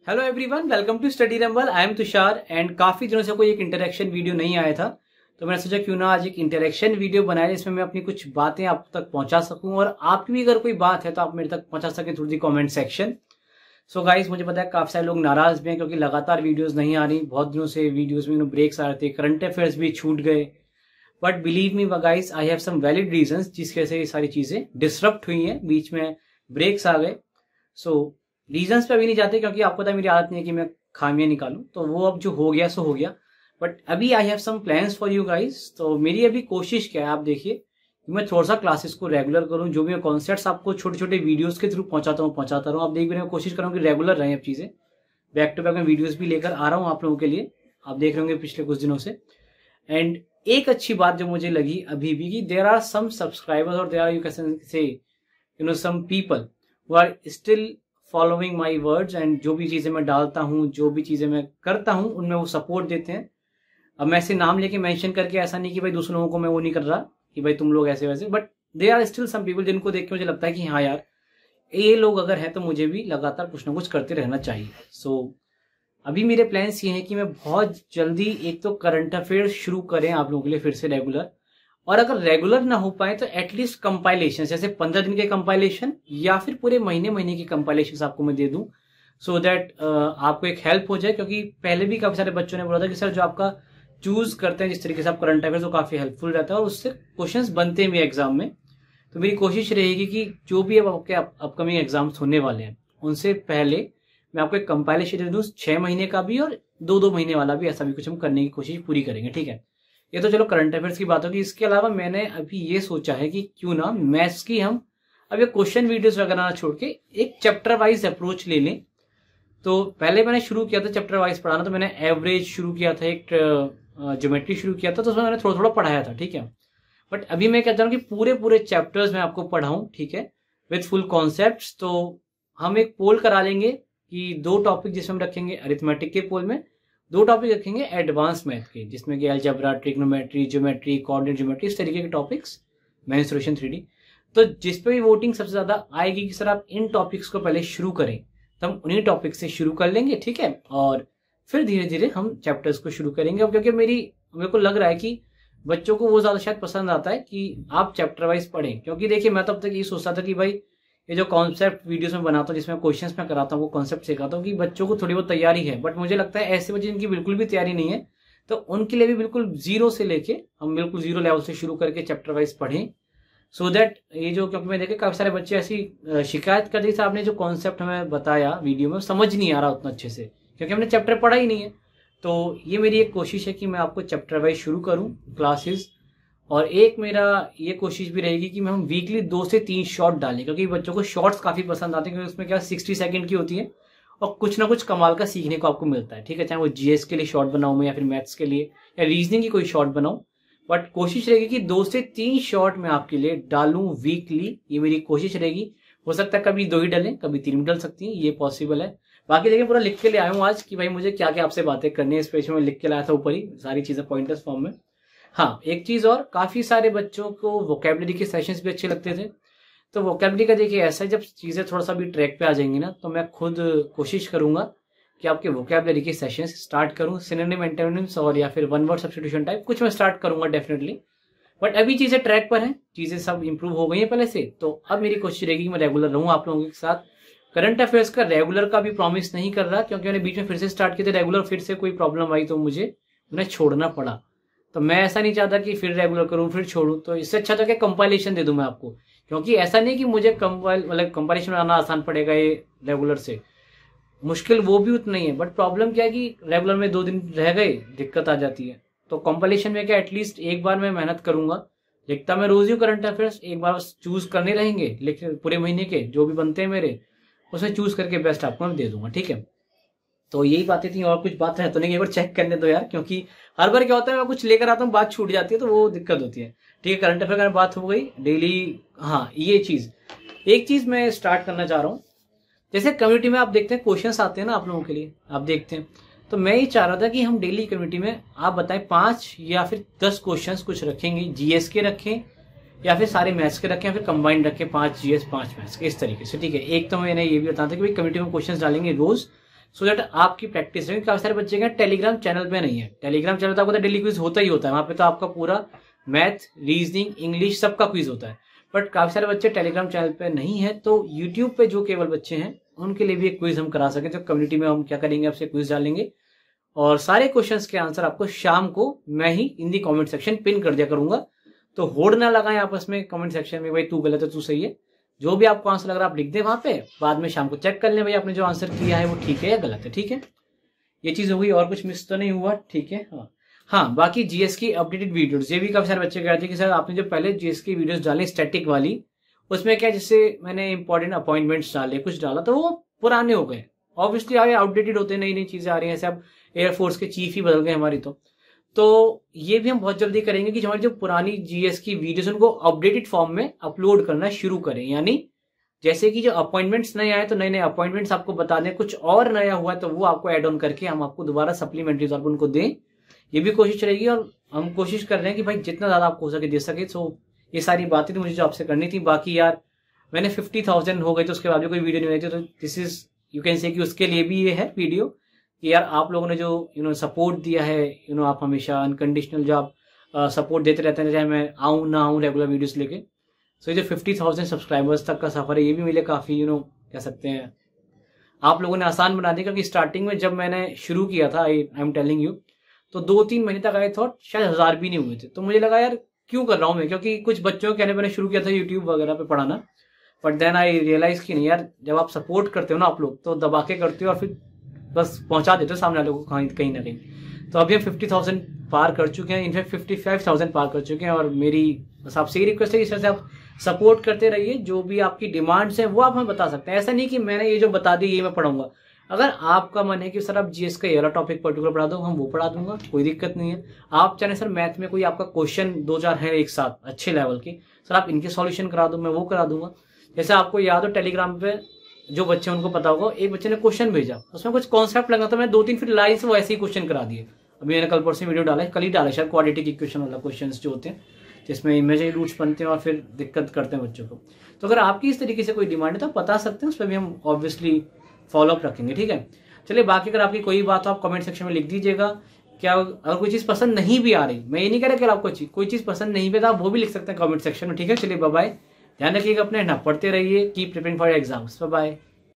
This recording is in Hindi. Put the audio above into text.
Hello everyone, welcome to Study Rumble. I am Tushar and काफी दिनों से कोई एक इंटरेक्शन वीडियो नहीं आया था, तो मैंने सोचा क्यों ना आज एक इंटरेक्शन वीडियो बनाया जिसमें मैं अपनी कुछ बातें आप तक पहुंचा सकूं और आपकी भी अगर कोई बात है तो आप मेरे तक पहुंचा सकें through the comment section. So guys, मुझे पता है काफी सारे लोग नाराज भी हैं क्योंकि लगातार वीडियोस नहीं आ रही। बहुत दिनों से वीडियोस में ब्रेक्स आ रहे थे, करंट अफेयर्स भी छूट गए। But believe me guys, I have some valid reasons जिसकी वजह से ये सारी चीजें डिसरप्ट हुई हैं, बीच में ब्रेक्स आ गए। सो रीजंस पे अभी नहीं जाते क्योंकि आपको पता है मेरी आदत नहीं है कि मैं खामियां निकालूं, तो वो अब जो हो गया सो हो गया। बट अभी I have some plans for you guys. तो मेरी अभी कोशिश क्या है, आप देखिए कि मैं थोड़ा सा क्लासेस को रेगुलर करूं, जो भी मैं कॉन्सेप्ट्स आपको छोटे छोटे वीडियोस के थ्रू पहुंचाता रहूं। आप देख भी रहे, कोशिश करूँ कि रेगुलर रहें अब चीजें। बैक टू बैक मैं वीडियोस भी लेकर आ रहा हूँ आप लोगों के लिए, आप देख रहे होंगे पिछले कुछ दिनों से। एंड एक अच्छी बात जो मुझे लगी अभी भी कि देयर आर सम सब्सक्राइबर्स और there are you can say some people who are still following my words and जो भी चीजें मैं डालता हूँ, जो भी चीजें मैं करता हूँ, उनमें वो सपोर्ट देते हैं। अब मैं ऐसे नाम लेके मेंशन करके ऐसा नहीं कि भाई दूसरे लोगों को मैं वो नहीं कर रहा कि भाई तुम लोग ऐसे वैसे, but they are still some people जिनको देख के मुझे लगता है कि हाँ यार, ये लोग अगर है तो मुझे भी लगातार कुछ ना कुछ करते रहना चाहिए। सो अभी मेरे प्लान्स ये हैं कि मैं बहुत जल्दी एक तो करंट अफेयर शुरू करें आप लोगों के लिए फिर से रेगुलर, और अगर रेगुलर ना हो पाए तो एटलीस्ट कंपाइलेशन, जैसे 15 दिन के कंपाइलेशन या फिर पूरे महीने महीने की कंपाइलेशन आपको मैं दे दूं, सो दैट आपको एक हेल्प हो जाए। क्योंकि पहले भी काफी सारे बच्चों ने बोला था कि सर जो आपका चूज करते हैं जिस तरीके से आप करंट अफेयर्स, वो काफी हेल्पफुल रहता है और उससे क्वेश्चंस बनते हैं भी एग्जाम में। तो मेरी कोशिश रहेगी कि जो भी अब आपके अपकमिंग एग्जाम्स होने वाले हैं उनसे पहले मैं आपको एक कंपाइलेशन दे दूं, 6 महीने का भी और 2-2 महीने वाला भी, ऐसा भी कुछ हम करने की कोशिश पूरी करेंगे। ठीक है, ये तो चलो करंट अफेयर्स की बात होगी। इसके अलावा मैंने अभी ये सोचा है कि क्यों ना मैथ्स की हम अब ये क्वेश्चन वीडियोस वगैरह ना छोड़ के एक चैप्टर वाइज अप्रोच ले लें। तो पहले मैंने शुरू किया था चैप्टर वाइज पढ़ाना, तो मैंने एवरेज शुरू किया था, एक ज्योमेट्री शुरू किया था, तो उसमें मैंने थोड़ा थोड़ा पढ़ाया था। ठीक है, बट अभी मैं कहता हूँ कि पूरे पूरे चैप्टर्स में आपको पढ़ाऊं, ठीक है, विथ फुल कॉन्सेप्ट। तो हम एक पोल करा लेंगे कि 2 टॉपिक जिसमें हम रखेंगे अरिथमेटिक के पोल में, 2 टॉपिक रखेंगे एडवांस मैथ के, जिसमें कि algebra, trigonometry, geometry, coordinate geometry, इस तरीके के टॉपिक्स, मेंसुरेशन 3D। तो जिस पे भी वोटिंग सबसे ज्यादा आएगी कि सर आप इन टॉपिक्स को पहले शुरू करें, तो हम उन्हीं टॉपिक से शुरू कर लेंगे। ठीक है, और फिर धीरे धीरे हम चैप्टर्स को शुरू करेंगे। क्योंकि मेरे को लग रहा है कि बच्चों को वो ज्यादा शायद पसंद आता है कि आप चैप्टर वाइज पढ़ें। क्योंकि देखिए, मैं तो अब तक ये सोचता था कि भाई ये जो कॉन्सेप्ट वीडियोस में बनाता हूँ, जिसमें क्वेश्चंस में कराता हूँ, वो कॉन्सेप्ट सिखाता हूँ कि बच्चों को थोड़ी बहुत तैयारी है। बट मुझे लगता है ऐसे बच्चे जिनकी बिल्कुल भी तैयारी नहीं है, तो उनके लिए भी बिल्कुल जीरो से लेके हम बिल्कुल जीरो लेवल से शुरू करके चैप्टर वाइज पढ़ें, सो दैट ये जो, क्योंकि मैं देखे काफी सारे बच्चे ऐसी शिकायत कर दी, आपने जो कॉन्सेप्ट हमें बताया वीडियो में समझ नहीं आ रहा उतना अच्छे से, क्योंकि हमने चैप्टर पढ़ा ही नहीं है। तो ये मेरी एक कोशिश है कि मैं आपको चैप्टर वाइज शुरू करूँ क्लासेस, और एक मेरा ये कोशिश भी रहेगी कि हम वीकली 2 से 3 शॉर्ट डालें, क्योंकि बच्चों को शॉर्ट्स काफी पसंद आते हैं, क्योंकि उसमें क्या 60 सेकंड की होती है और कुछ ना कुछ कमाल का सीखने को आपको मिलता है। ठीक है, चाहे वो जीएस के लिए शॉर्ट बनाऊं मैं, या फिर मैथ्स के लिए या रीजनिंग की कोई शॉर्ट बनाऊं, बट कोशिश रहेगी कि 2 से 3 शॉर्ट मैं आपके लिए डालूं वीकली। ये मेरी कोशिश रहेगी। हो सकता है कभी 2 ही डलें, कभी 3 भी डल सकती है, ये पॉसिबल है। बाकी देखिए, पूरा लिख के ले आया हूँ आज कि भाई मुझे क्या क्या आपसे बातें करनी है, स्पेशल में लिख के लाया था ऊपर ही सारी चीजें पॉइंटर्स फॉर्म में। हाँ, एक चीज और, काफी सारे बच्चों को वोकैबुलरी के सेशंस भी अच्छे लगते थे। तो वोकैबुलरी का देखिए ऐसा है, जब चीजें थोड़ा सा भी ट्रैक पे आ जाएंगी ना, तो मैं खुद कोशिश करूंगा कि आपके वोकैबुलरी के सेशंस स्टार्ट करूं, सिनोनिम एंटोनिम्स और या फिर वन वर्ड सब्स्टिट्यूशन टाइप कुछ मैं स्टार्ट करूंगा डेफिनेटली। बट अभी चीजें ट्रैक पर हैं, चीजें सब इंप्रूव हो गई हैं पहले से। तो अब मेरी कोशिश रहेगी कि मैं रेगुलर रहूं आप लोगों के साथ। करंट अफेयर्स का रेगुलर का भी प्रॉमिस नहीं कर रहा, क्योंकि मैंने बीच में फिर से स्टार्ट किए थे रेगुलर, फिर से कोई प्रॉब्लम आई तो मुझे उन्हें छोड़ना पड़ा। तो मैं ऐसा नहीं चाहता कि फिर रेगुलर करूं फिर छोड़ूं, तो इससे अच्छा था कि कंपाइलेशन दे दूं मैं आपको। क्योंकि ऐसा नहीं कि मुझे कंपाइलेशन बनाना आसान पड़ेगा, ये रेगुलर से मुश्किल वो भी उतना ही है। बट प्रॉब्लम क्या है कि रेगुलर में 2 दिन रह गए, दिक्कत आ जाती है। तो कंपाइलेशन में क्या, एटलीस्ट एक बार मैं मेहनत करूंगा, लिखता मैं रोज ही करंट अफेयर्स, एक बार चूज करने रहेंगे लिख पूरे महीने के जो भी बनते हैं मेरे, उसमें चूज करके बेस्ट आपको मैं दे दूंगा। ठीक है, तो यही बातें थी, और कुछ बात है तो नहीं, एक बार चेक करने दो यार, क्योंकि हर बार क्या होता है मैं कुछ लेकर आता हूँ, बात छूट जाती है, तो वो दिक्कत होती है। ठीक है, करंट अफेयर की बात हो गई डेली। हाँ, ये चीज, एक चीज मैं स्टार्ट करना चाह रहा हूँ। जैसे कम्युनिटी में आप देखते हैं क्वेश्चंस आते हैं ना आप लोगों के लिए, आप देखते हैं, तो मैं ये चाह रहा था कि हम डेली कम्युनिटी में आप बताएं 5 या फिर 10 क्वेश्चंस कुछ रखेंगे, जीएस के रखें या फिर सारे मैथ्स के रखें, या फिर कंबाइंड रखें, 5 जीएस 5 मैथ्स के, इस तरीके से। ठीक है, एक तो मैंने ये भी बताया था कि भाई कम्युनिटी में क्वेश्चंस डालेंगे रोज, सो दैट आपकी प्रैक्टिस रहे। काफी सारे बच्चे के टेलीग्राम चैनल पे नहीं है। टेलीग्राम चैनल तो आपको डेली क्विज होता ही होता है, वहां पे तो आपका पूरा मैथ, रीजनिंग, इंग्लिश सबका क्विज होता है। बट काफी सारे बच्चे टेलीग्राम चैनल पे नहीं है, तो यूट्यूब पे जो केवल बच्चे हैं उनके लिए भी एक क्विज हम करा सके। तो कम्युनिटी में हम क्या करेंगे, आपसे क्विज डालेंगे और सारे क्वेश्चंस के आंसर आपको शाम को मैं ही इन दी कमेंट सेक्शन पिन कर दिया करूंगा। तो होड़ ना लगाएं आपस में कमेंट सेक्शन में, भाई तू गलत है तू सही है। जो भी आपको आंसर लग रहा है आप लिख दें वहां पे, बाद में शाम को चेक कर लें भाई आपने जो आंसर किया है वो ठीक है या गलत है। ठीक है, ये चीज हो गई, और कुछ मिस तो नहीं हुआ? ठीक है। हाँ, बाकी जीएस की अपडेटेड वीडियोस, ये भी काफी सारे बच्चे कहते हैं कि सर आपने जो पहले जीएस की वीडियोस डाली स्टैटिक वाली, उसमें क्या जैसे मैंने इंपॉर्टेंट अपॉइंटमेंट्स डाले, कुछ डाला तो वो पुराने हो गए। ऑब्वियसली आगे आउटडेटेड होते, नई नई चीजें आ रही हैं, ऐसे अब एयरफोर्स के चीफ ही बदल गए हमारी। तो ये भी हम बहुत जल्दी करेंगे कि हमारी जो पुरानी जीएस की वीडियोस उनको अपडेटेड फॉर्म में अपलोड करना शुरू करें। यानी जैसे कि जो अपॉइंटमेंट्स नए आए तो नए नए अपॉइंटमेंट्स आपको बता दें, कुछ और नया हुआ तो वो आपको ऐड ऑन करके हम आपको दोबारा सप्लीमेंट्री तौर पर उनको दें, ये भी कोशिश रहेगी। और हम कोशिश कर रहे हैं कि भाई जितना ज्यादा आपको हो सके दे सके। सो ये सारी बातें थी मुझे जो आपसे करनी थी। बाकी यार मैंने 50,000 हो गई तो उसके बाद भी कोई वीडियो नहीं आई थी, तो दिस इज यू कैन से कि उसके लिए भी ये है वीडियो कि यार आप लोगों ने जो सपोर्ट दिया है, आप हमेशा अनकंडीशनल जो आप सपोर्ट देते रहते हैं, चाहे मैं आऊँ ना आऊँ रेगुलर वीडियोस लेके। सो ये जो 50,000 सब्सक्राइबर्स तक का सफर है, ये भी मेरे काफी कह सकते हैं आप लोगों ने आसान बना दिया। क्योंकि स्टार्टिंग में जब मैंने शुरू किया था, आई एम टेलिंग यू, तो 2-3 महीने तक आई थॉट शायद 1000 भी नहीं हुए थे। तो मुझे लगा यार क्यों कर रहा हूँ मैं, क्योंकि कुछ बच्चों के कहने मैंने शुरू किया था यूट्यूब वगैरह पे पढ़ाना। बट देन आई रियलाइज कि नहीं यार, जब आप सपोर्ट करते हो ना आप लोग, तो दबा के करते हो और फिर बस पहुंचा देते हो सामने वाले को कहीं ना कहीं। तो अभी हम 50,000 पार कर चुके हैं, इनफैक्ट 55,000 पार कर चुके हैं। और मेरी बस आपसे यही रिक्वेस्ट है कि इस तरह से आप सपोर्ट करते रहिए। जो भी आपकी डिमांड्स हैं वो आप हमें बता सकते हैं। ऐसा नहीं कि मैंने ये जो बता दी ये मैं पढ़ाऊंगा। अगर आपका मन है कि सर आप जीएस का ये वाला टॉपिक पर्टिकुलर पढ़ा दो, हम वो पढ़ा दूंगा, कोई दिक्कत नहीं है। आप चाहे सर मैथ में कोई आपका क्वेश्चन 2-4 है एक साथ अच्छे लेवल के, सर आप इनके सॉल्यूशन करा दो, मैं वो करा दूंगा। जैसे आपको याद हो टेलीग्राम पे जो बच्चे उनको पता होगा, एक बच्चे ने क्वेश्चन भेजा, उसमें कुछ कॉन्सेप्ट लगा था, मैं 2-3 फिर लाइन से वो ऐसे ही क्वेश्चन करा दिए। अभी मैंने कल परसों वीडियो डाला है, कल ही डाला शायद, क्वाड्रेटिक इक्वेशन वाला क्वेश्चन जो होते हैं जिसमें इमेजिनरी रूट्स बनते हैं और फिर दिक्कत करते हैं बच्चों को। तो अगर आपकी इस तरीके से कोई डिमांड है तो आप बता सकते हैं, उस पर भी हम ऑब्वियसली फॉलोअप रखेंगे। ठीक है, चलिए बाकी अगर आपकी कोई बात हो आप कमेंट सेक्शन में लिख दीजिएगा। क्या अगर कोई चीज पसंद नहीं भी आ रही, मैं ये नहीं कह रहा कि आपको कोई चीज पसंद नहीं भी था, आप वो भी लिख सकते हैं कमेंट सेक्शन में। ठीक है, चलिए बाय बाय, ध्यान रखिएगा अपने, ना पढ़ते रहिए, keep preparing for exams, bye bye.